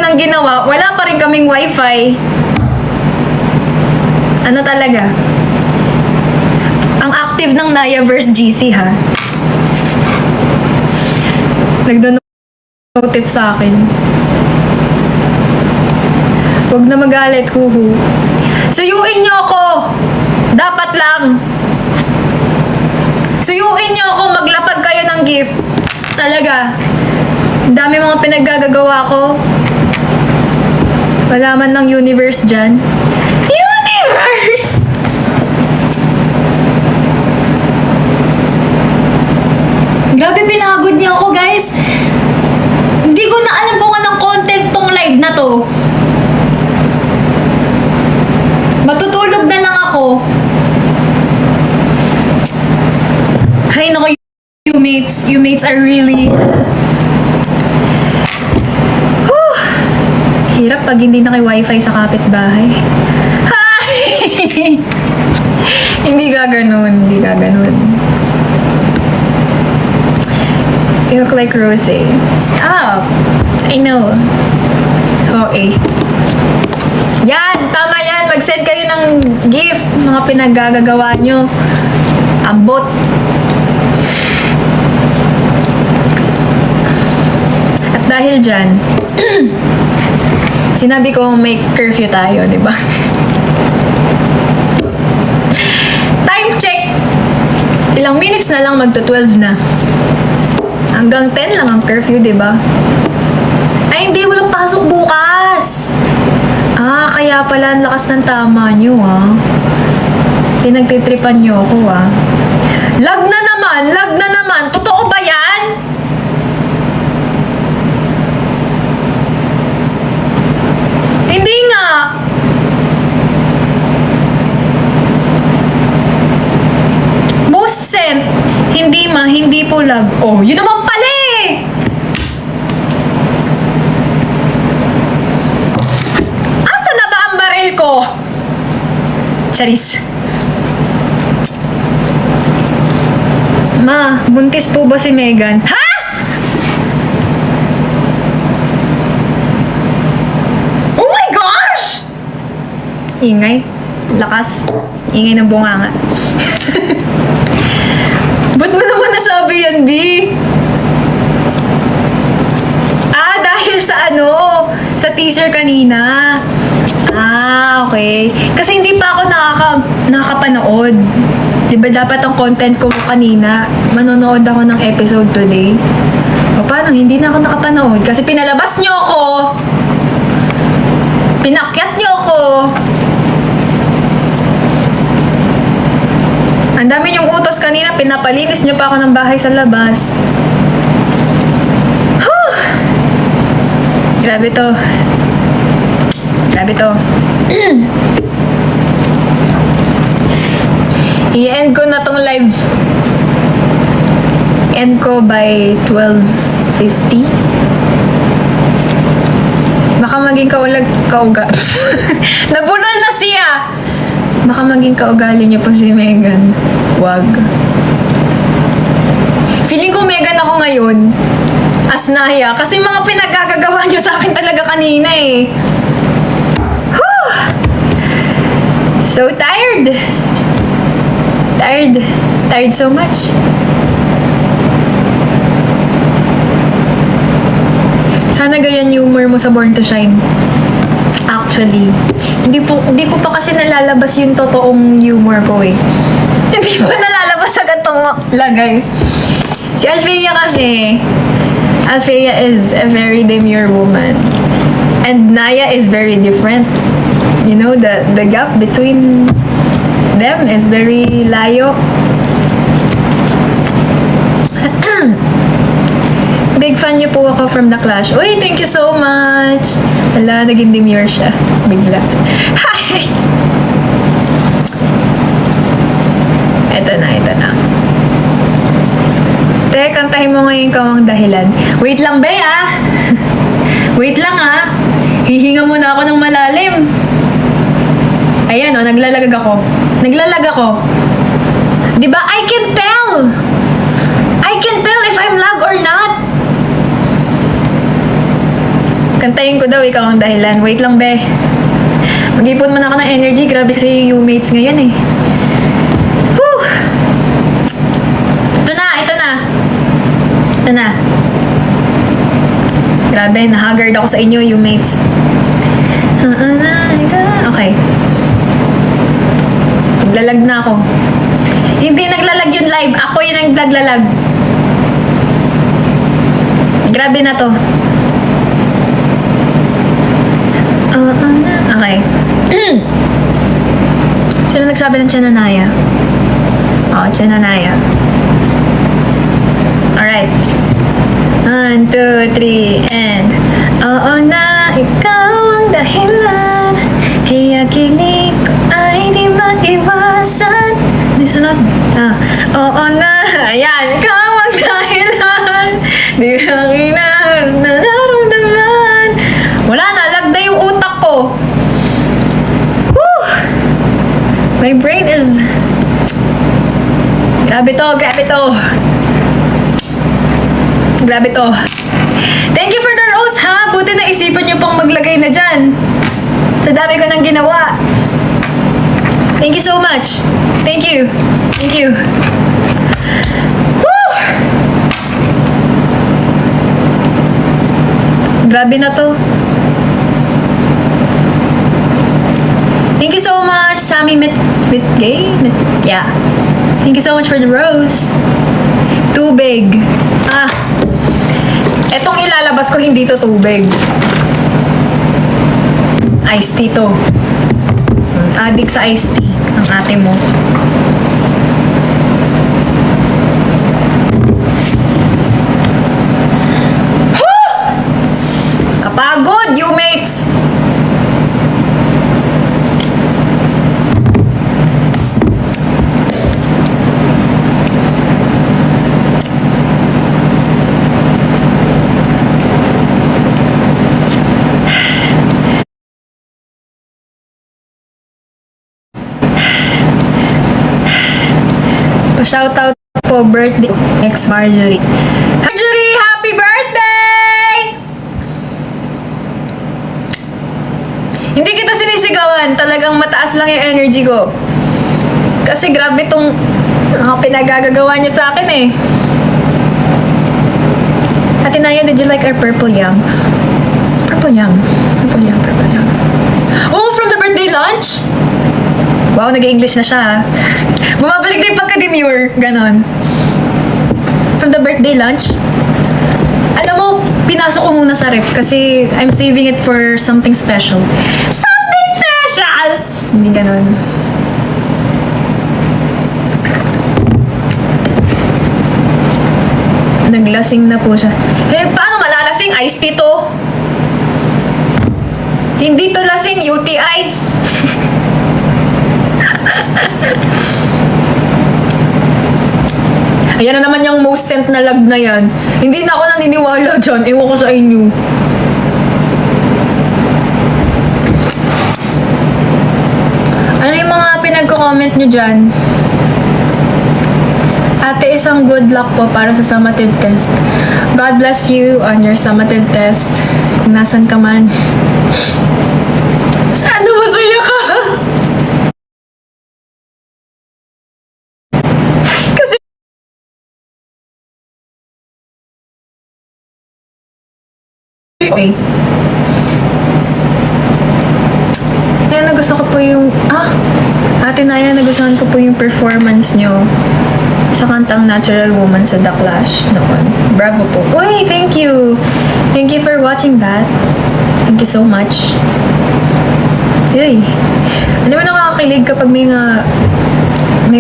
ng ginawa, wala pa rin kaming wifi. Ano talaga? Ang active ng Nayaverse GC, ha? Nagdo-notif sa akin. Huwag na magalit, huhu. Suyuin niyo ako! Dapat lang! Suyuin niyo ako, maglapag kayo ng gift. Talaga. Dami mga pinaggagawa ko. Wala man ng universe dyan. Universe! Grabe, pinagod niya ako, guys. Hindi ko na alam kung anong content tong live na to. Matutulog na lang ako. Hay nako, you mates are really... Whew. Hirap pag hindi na kay wifi sa kapitbahay. Hi! Hindi gaganon, hindi gaganon. You look like Rose. Stop! I know. Okay. Yan! Tama yan! Mag-send kayo ng gift. Mga pinaggagawa nyo. Ambot. At dahil dyan, sinabi ko may curfew tayo, di ba? Time check! Ilang minutes na lang magto-12 na. Hanggang 10 lang ang curfew, di ba? Ay, hindi, walang pasok bukas! Ah, kaya pala ang lakas ng tama nyo, ah. Pinagtitripan nyo ako, ah. Lag na naman! Lag na naman! Totoo ba yan? Hindi nga! Most sent. Hindi ma, hindi po lag. Oh, yun naman pala eh! Asa na ba ang baril ko? Charis. Ma, buntis po ba si Megan? Ha?! Oh my gosh! Ingay. Lakas. Ingay ng bunganga. Ba't mo naman nasabi yan, B? Ah, dahil sa ano? Sa teaser kanina. Ah, okay. Kasi hindi pa ako nakakapanood. Diba dapat ang content ko kanina, manonood ako ng episode today. O paano, hindi na ako nakapanood? Kasi pinalabas nyo ako! Pinakyat nyo ako! Ang dami nyong utos kanina, pinapalinis nyo pa ako ng bahay sa labas. Whew! Grabe to. Grabe to. I-end ko na tong live. End ko by 12:50. Baka maging Nabulol na siya! Baka maging kaugali niyo po si Megan. Wag. Feeling ko Megan ako ngayon. As Naya. Kasi mga pinagagagawa niyo sa akin talaga kanina eh. Whew! So tired. Tired so much. Sana ganyan humor mo sa Born to Shine. Actually, hindi ko pa kasi nalalabas yung totoong humor ko eh. Hindi pa nalalabas sa gantong lagay. Si Alfea kasi, Alfea is a very demure woman. And Naya is very different. You know, the gap between them is very layo. Big fan niyo po ako from The Clash. Uy, thank you so much! Wala, naging demure siya. Bigla. Hi! Ito na. Te, kantahin mo ngayon kawang dahilan. Wait lang, be, ah! Wait lang, ah! Hihinga muna ako ng malalim. Ayan, oh, naglalag ako. Diba? I can tell if I'm lag or not. Kantayin ko daw, ikaw ang dahilan. Wait lang, be. Mag-ipon man ako ng energy. Grabe kasi yung mates ngayon eh. Whew! Ito na, ito na. Ito na. Grabe, na-haggard ako sa inyo, you mates. Okay. Naglalag na ako. Hindi naglalag yung live. Ako yun ang naglalag. Grabe na to. Okay. Sino nagsabi ng Chananaya? Oh, Chananaya. Alright. 1, 2, 3, and oo na, ikaw ang dahilan. Kaya kilig ko ay di maiwasan. Di sunod. Oo na, ayan, ikaw ang dahilan. Di ang nararamdaman. Wala na, lagda yung utak ko. Woo! My brain is... Grabe to, grabe to. Grabe to. Thank you for the rose, ha? Buti na isipan nyo pang maglagay na dyan. Sa dami ko nang ginawa. Thank you so much. Thank you. Thank you. Woo! Grabe na to. Thank you so much, Sammy Mitgay? Yeah. Thank you so much for the rose. Tubig. Etong ilalabas ko, hindi to tubig. Iced tea to. Addict sa iced tea ang ate mo. Kapagod, you mates! Shoutout po birthday ex Marjorie. Marjorie, happy birthday! Hindi kita sinisigawan, talagang mataas lang yung energy ko. Kasi grabe tong pinagagagawa niyo sa akin eh. Ate Naya, did you like our purple yam? Purple yam. Purple yam, purple yam. Oh, from the birthday lunch? Wow, nag-English na siya ha. Bumabalik na yung pagka-demure. Ganon. From the birthday lunch. Alam mo, pinasok ko muna sa ref kasi I'm saving it for something special. Something special! Hindi ganon. Naglasing na po siya. Eh, paano malalasing? Iced tea to. Hindi to lasing, UTI. Ayan na naman yung most sent na lag na yan. Hindi na ako naniniwala dyan. Ewan ko sa inyo. Ano yung mga pinagko-comment nyo dyan? Ate, isang good luck po para sa summative test. God bless you on your summative test. Kung nasan ka man. Sana masaya ka! Okay. Kaya nagustuhan ko po yung... Ate Naya, nagustuhan ko po yung performance nyo sa kantang Natural Woman sa The Clash noon. Bravo po. Uy, thank you! Thank you for watching that. Thank you so much. Yay! Alam mo, nakakakilig kapag may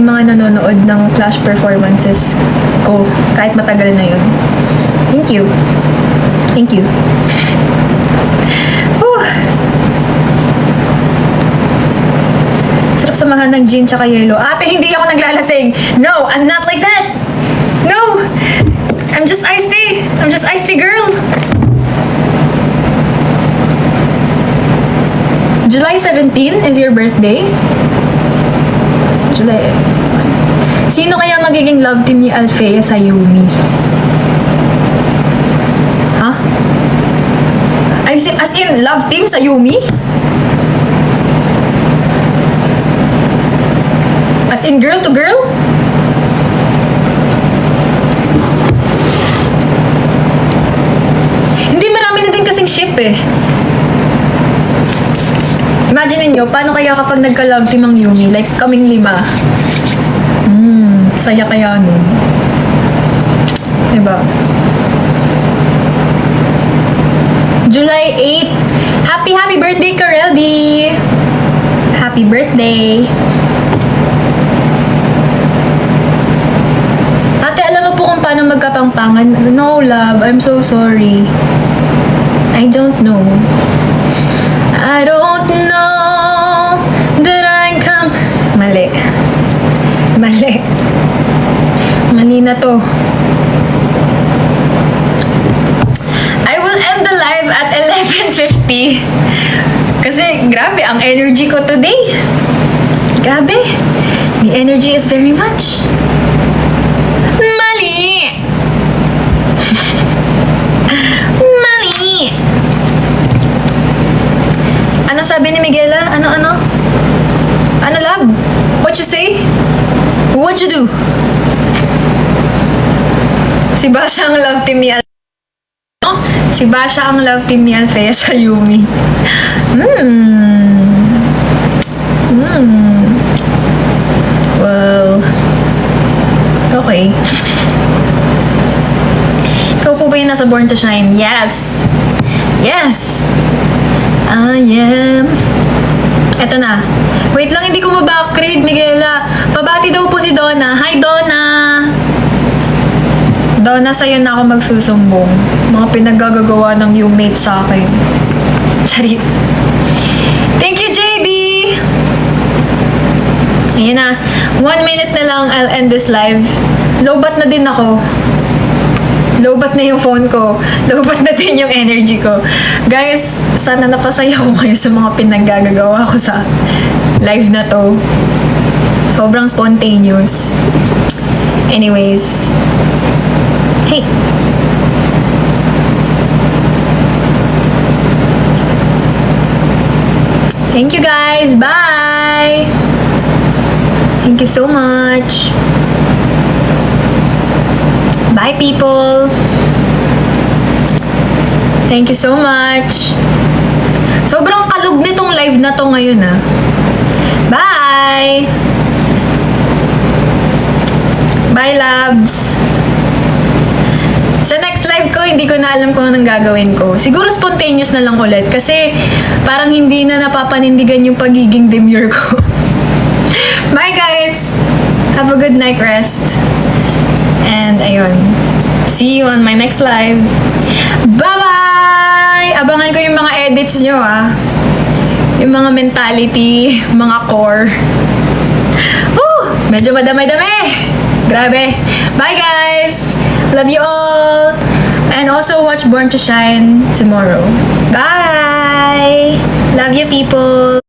mga nanonood ng Clash performances ko kahit matagal na yun. Thank you. Thank you. Whew. Sarap samahan ng gin tsaka yelo. Ate, hindi ako naglalasing. No, I'm not like that. No. I'm just iced tea. I'm just iced tea girl. July 17 is your birthday? July 17. Sino kaya magiging love team ni Alfea sa Yumi? Huh? I've relationship? As in, love team sa Yumi? As in, girl to girl? Hindi, marami na din kasing ship eh. Imagine niyo paano kaya kapag nagka-love team ang Yumi? Like, kaming 5. Saya kaya nun. Diba? July 8. Happy birthday, Kareldi! Happy birthday! Ate, alam mo po kung paano magkapangpangan? No, love. I'm so sorry. I don't know. I don't know that I come... Mali. Mali na to. I will end the live at 11:50. Kasi grabe ang energy ko today. Grabe. The energy is very much. Mali. Mali. Ano sabi ni Miguela? Ano, love? What you say? What you do? Si Basha ang love team ni Si Basha ang love team ni Althea sa Yumi. Well, okay. Ikaw po ba yung nasa Born to Shine? Yes! Yes! I am... Eto na. Wait lang, hindi ko ma-backread, Miguela. Pabati daw po si Donna. Hi, Donna! Donna, sa'yo na ako magsusumbong. Mga pinaggagawa ng UMate sa akin. Charis. Thank you, JB! Ayan na. 1 minute na lang, I'll end this live. Lobat na din ako. Lobat na yung phone ko. Lobat na din yung energy ko. Guys, sana napasaya ko kayo sa mga pinaggagawa ko sa live na to. Sobrang spontaneous. Anyways. Hey! Thank you guys! Bye! Thank you so much! Bye, people! Thank you so much! Sobrang kalog nitong live na to ngayon, ah. Bye! Bye, loves! Sa next live ko, hindi ko na alam kung anong gagawin ko. Siguro spontaneous na lang ulit kasi parang hindi na napapanindigan yung pagiging demure ko. Bye, guys! Have a good night rest. And ayun. See you on my next live. Bye-bye! Abangan ko yung mga edits nyo, ah. Yung mga mentality, mga core. Woo! Medyo madami-dami! Grabe. Bye, guys! Love you all! And also watch Born to Shine tomorrow. Bye! Love you, people!